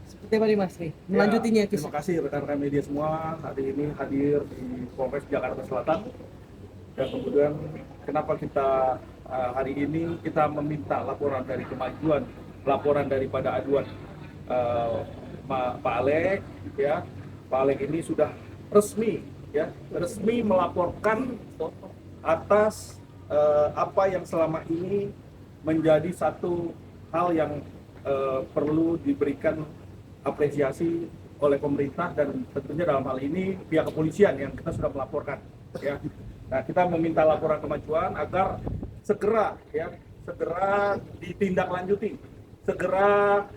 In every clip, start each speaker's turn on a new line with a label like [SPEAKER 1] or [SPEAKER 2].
[SPEAKER 1] Seperti apa nih Mas nih? Melanjutinya
[SPEAKER 2] Ya, terima kasih rekan-rekan media semua hari ini hadir di Polres Jakarta Selatan. Dan kemudian kenapa kita hari ini kita meminta laporan dari kemajuan, laporan daripada aduan uh, Pak Alek, ya. Pak Alek ini sudah resmi, ya, resmi melaporkan atas apa yang selama ini menjadi satu hal yang perlu diberikan apresiasi oleh pemerintah dan tentunya dalam hal ini pihak kepolisian yang kita sudah melaporkan, ya. Nah, kita meminta laporan kemajuan agar segera, ya, segera ditindaklanjuti, segera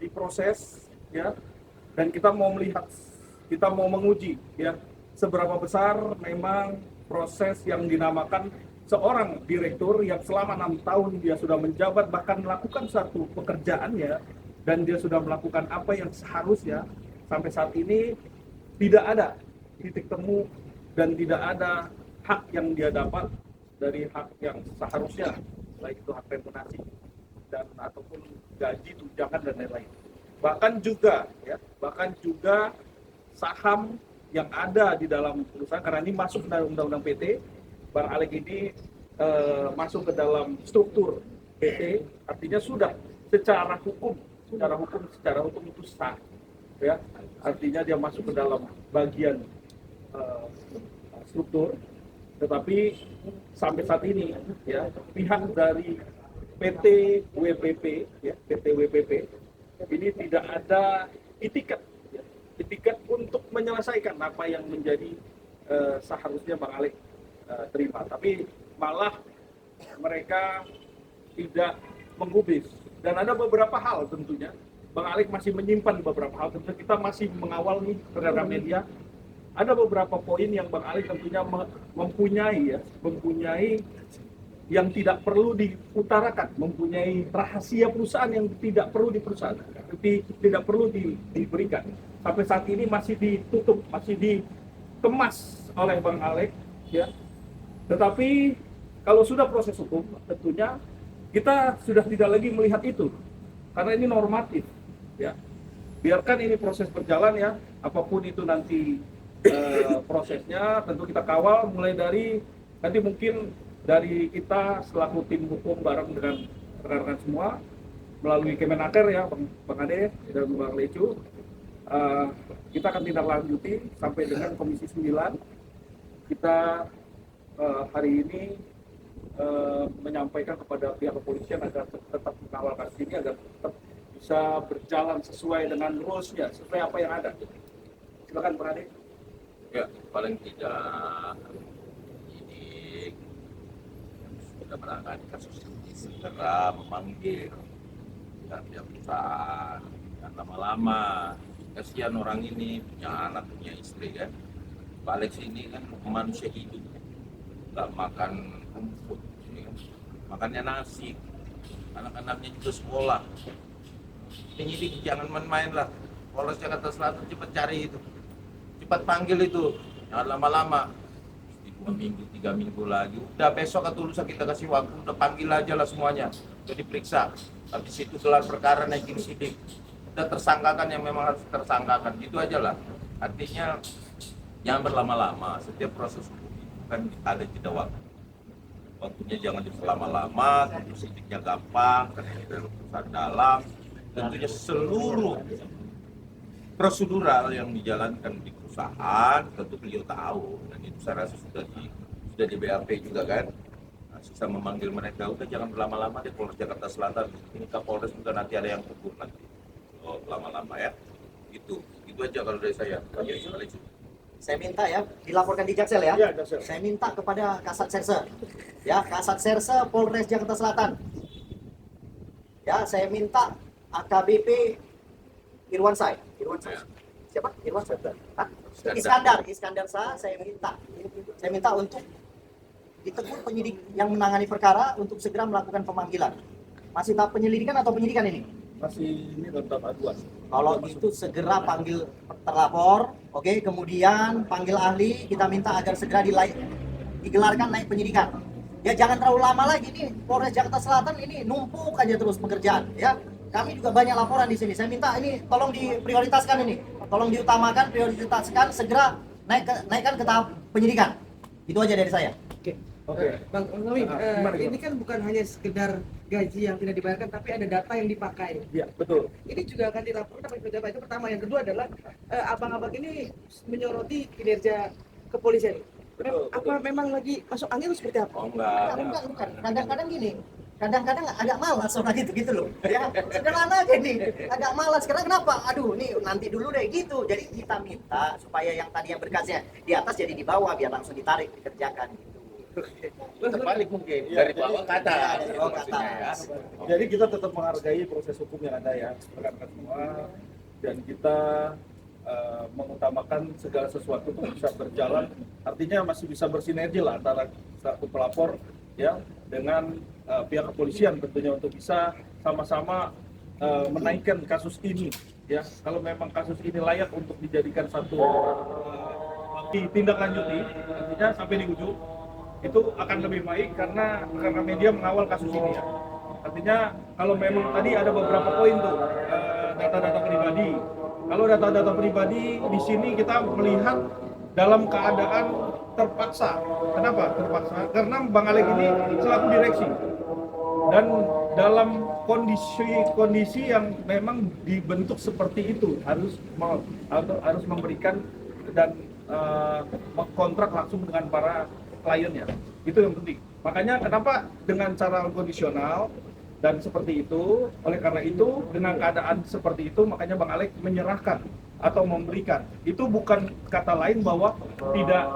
[SPEAKER 2] diproses, ya. Dan kita mau melihat, kita mau menguji, ya, seberapa besar memang proses yang dinamakan seorang direktur yang selama 6 tahun dia sudah menjabat bahkan melakukan satu pekerjaannya dan dia sudah melakukan apa yang seharusnya sampai saat ini tidak ada titik temu dan tidak ada hak yang dia dapat dari hak yang seharusnya, baik itu hak remunerasi dan ataupun gaji, tunjangan dan lain-lain. Bahkan juga saham yang ada di dalam perusahaan karena ini masuk dalam undang-undang PT. Bang Alek ini masuk ke dalam struktur PT, artinya sudah secara hukum itu sah, ya. Artinya dia masuk ke dalam bagian struktur, tetapi sampai saat ini, ya, pihak dari PT WPP, ya, PT WPP ini tidak ada itikat, ya, itikat untuk menyelesaikan apa yang menjadi seharusnya Bang Alek terima, tapi malah mereka tidak menggubris dan ada beberapa hal tentunya Bang Alek masih menyimpan beberapa hal, tentunya kita masih mengawal nih rekan media. Ada beberapa poin yang Bang Alek tentunya mempunyai yang tidak perlu diutarakan, mempunyai rahasia perusahaan yang tidak perlu tidak perlu diberikan. Sampai saat ini masih ditutup, masih dikemas oleh Bang Alek, ya. Tetapi kalau sudah proses hukum, tentunya kita sudah tidak lagi melihat itu, karena ini normatif, ya. Biarkan ini proses berjalan, ya. Apapun itu nanti prosesnya, tentu kita kawal mulai dari nanti mungkin dari kita selaku tim hukum bareng dengan rekan-rekan semua melalui Kemenaker, ya, Bang Ade dan Bang Lecu, kita akan tindak lanjuti sampai dengan Komisi 9. Kita hari ini menyampaikan kepada pihak kepolisian agar tetap mengawal kasus ini agar tetap bisa berjalan sesuai dengan rules-nya, sesuai apa yang ada. Silakan Pak Ade.
[SPEAKER 3] Ya, paling tidak ini sudah menangani kasus ini segera memanggil dan pihak perusahaan dan lama-lama. Kasihan orang ini punya anak, punya istri, kan. Pak Alex ini kan manusia hidup, nggak makan rumput, ya. Makannya nasi, anak-anaknya juga sekolah. Penyidik jangan main-main lah. Polres Jakarta Selatan cepat cari itu, cepat panggil itu, jangan lama-lama. Di 2 minggu, 3 minggu lagi, udah besok atau lusa kita kasih waktu, udah panggil aja lah semuanya, udah diperiksa. Habis itu gelar perkara, naikin sidik, udah tersangkakan yang memang harus tersangkakan, gitu aja lah. Artinya jangan berlama-lama, setiap proses hukum itu kan ada jeda waktu. Waktunya jangan diperlama-lama, tentu sidiknya gampang, karena ini dalam perusahaan dalam, tentunya seluruh prosedural yang dijalankan di perusahaan tentu beliau tahu, dan itu saya rasa sudah di BAP juga, kan. Nah, sisa memanggil mereka, udah jangan berlama-lama deh. Polres Jakarta Selatan ini Kapolres juga nanti ada yang tegur nanti, lama-lama, ya. Itu aja kalau dari saya.
[SPEAKER 4] Saya minta, ya, dilaporkan di Jaksel, ya.
[SPEAKER 2] Ya, Jaksel.
[SPEAKER 4] Saya minta kepada Kasat Serse, ya, Kasat Serse Polres Jakarta Selatan. Ya, saya minta AKBP Irwansai.
[SPEAKER 3] Ya.
[SPEAKER 4] Siapa? Irwansai.
[SPEAKER 3] Iskandar.
[SPEAKER 4] Iskandar saya minta untuk ditegur penyidik yang menangani perkara untuk segera melakukan pemanggilan. Masih tahap penyelidikan atau penyidikan ini?
[SPEAKER 2] Masih ini tetap aduan.
[SPEAKER 4] Kalau gitu segera panggil terlapor, oke, kemudian panggil ahli, kita minta agar segera digelarkan naik penyidikan. Ya, jangan terlalu lama lagi nih, Polres Jakarta Selatan ini numpuk aja terus pekerjaan, ya. Kami juga banyak laporan di sini. Saya minta ini tolong diprioritaskan ini. Tolong diutamakan, prioritaskan, segera naikkan ke tahap penyidikan. Itu aja dari saya.
[SPEAKER 2] Oke.
[SPEAKER 1] Bang Tommy,
[SPEAKER 2] Gimana,
[SPEAKER 1] ini
[SPEAKER 2] gimana?
[SPEAKER 1] kan bukan hanya sekedar gaji yang tidak dibayarkan, tapi ada data yang dipakai.
[SPEAKER 2] Iya, betul.
[SPEAKER 1] Ini juga akan dilaporkan sama pejabat. Itu pertama. Yang kedua adalah abang-abang ini menyoroti kinerja kepolisian.
[SPEAKER 2] Betul,
[SPEAKER 1] Apa
[SPEAKER 2] betul.
[SPEAKER 1] memang lagi masuk angin atau seperti apa?
[SPEAKER 3] Oh enggak.
[SPEAKER 4] Bukan. Kadang-kadang gini. Kadang-kadang agak malas orang gitu loh. Ya, sederhana aja nih. Agak malas. Karena kenapa? Aduh, nih nanti dulu deh gitu. Jadi kita minta supaya yang tadi yang berkasnya di atas jadi di bawah biar langsung ditarik dikerjakan gitu.
[SPEAKER 3] Terbalik mungkin
[SPEAKER 2] Iya,
[SPEAKER 3] dari bawah ke atas.
[SPEAKER 4] Iya, dari bawah ke
[SPEAKER 3] Maksudnya ya.
[SPEAKER 4] atas.
[SPEAKER 2] Jadi kita tetap menghargai proses hukum yang ada ya, rekan-rekan semua, dan kita mengutamakan segala sesuatu itu bisa berjalan. Artinya masih bisa bersinergi lah antara satu pelapor ya dengan pihak kepolisian tentunya untuk bisa sama-sama menaikkan kasus ini ya. Kalau memang kasus ini layak untuk dijadikan satu ditindaklanjuti, artinya sampai di ujung itu akan lebih baik karena media mengawal kasus ini ya. Artinya kalau memang tadi ada beberapa poin tuh data-data pribadi. Kalau data-data pribadi di sini kita melihat dalam keadaan terpaksa. Kenapa terpaksa? Karena Bang Alek ini selaku direksi dan dalam kondisi yang memang dibentuk seperti itu harus memberikan dan mengkontrak langsung dengan para kliennya. Itu yang penting. Makanya kenapa dengan cara kondisional dan seperti itu, oleh karena itu dengan keadaan seperti itu makanya Bang Alek menyerahkan atau memberikan. Itu bukan kata lain bahwa tidak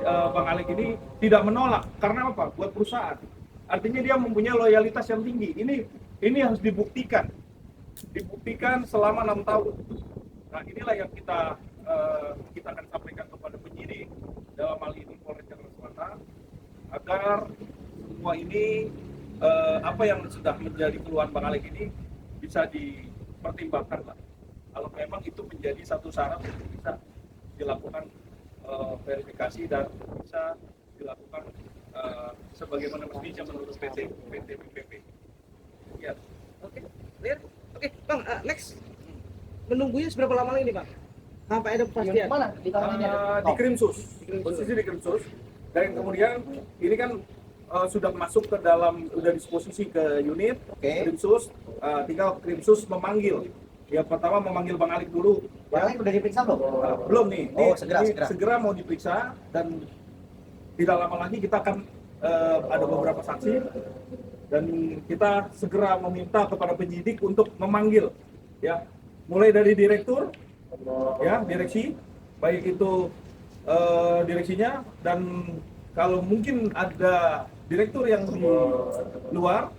[SPEAKER 2] Bang Alek ini tidak menolak. Karena apa? Buat perusahaan. Artinya dia mempunyai loyalitas yang tinggi. Ini harus dibuktikan. Dibuktikan selama 6 tahun. Nah, inilah yang kita akan sampaikan kepada penyidik dalam hal ini Polres Jakarta Selatan agar semua ini apa yang sudah menjadi keluhan Bang Alek ini bisa dipertimbangkan lah. Kalau memang itu menjadi satu syarat untuk bisa dilakukan verifikasi dan bisa dilakukan sebagaimana mestinya menurut PT BPP. Ya.
[SPEAKER 1] Oke, clear. Oke, Bang, next. Menunggunya seberapa lama lagi nih, Bang? Sampai ada kepastian.
[SPEAKER 4] Mana? Di tangan ini ada.
[SPEAKER 2] Di Krimsus, posisi di Krimsus, dan kemudian ini kan sudah masuk ke dalam, sudah disposisi ke unit Krimsus, tinggal Krimsus memanggil. Ya pertama memanggil Bang Alek dulu.
[SPEAKER 4] Bang Alek udah diperiksa belum?
[SPEAKER 2] Belum nih.
[SPEAKER 4] Oh,
[SPEAKER 2] Ini
[SPEAKER 4] segera.
[SPEAKER 2] segera mau diperiksa dan tidak lama lagi kita akan ada beberapa saksi dan kita segera meminta kepada penyidik untuk memanggil ya mulai dari direktur ya direksi baik itu direksinya dan kalau mungkin ada direktur yang di luar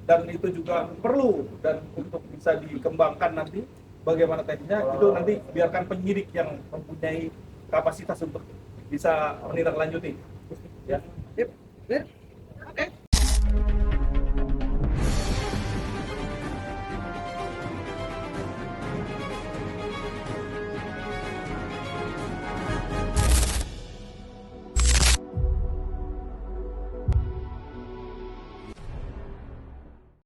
[SPEAKER 2] dan itu juga perlu dan untuk bisa dikembangkan nanti bagaimana teknisnya itu nanti biarkan penyidik yang mempunyai kapasitas untuk bisa menindaklanjuti ya.
[SPEAKER 1] Yep, clear.